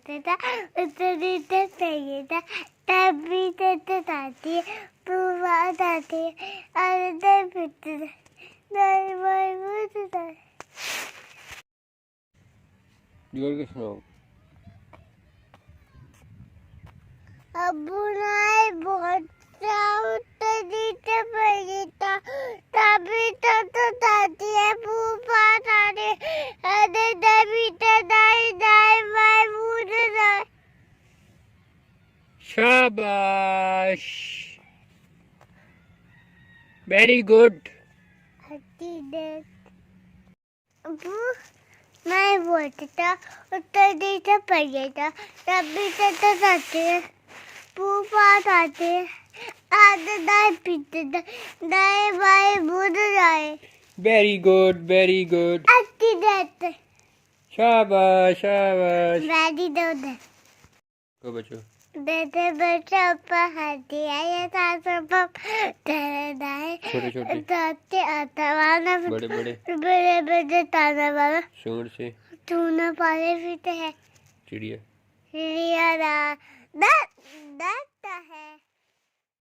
बोलता था उत्तर देता चाहिए था तभी देते दादी पूरा दादी अरे दे पिते नहीं भाई बोलता जोर के सुनाओ। अबू नाई बहुत उत्तर देते चाहिए था तभी तो दादी है पूरा दादी अरे दे पिते दाई दाई भाई बोलता शाबाश, वेरी गुड। अबू मैं बोलता था उत्तर देता पढ़िए था तभी तो जाते पास आते आधे दाए पीते दाए बाए बुध जाए। Very good, very good. अच्छी देते शाबाश शाबाश। वैरी दूध को बच्चों देते बच्चा ऊपर हाथी आया था सब तेरे दाए छोटे छोटे दाते आता वाला बड़े बड़े बड़े बड़े ताना वाला सूंड से तूने पाले पीते है चिड़िया चिड़िया दा है।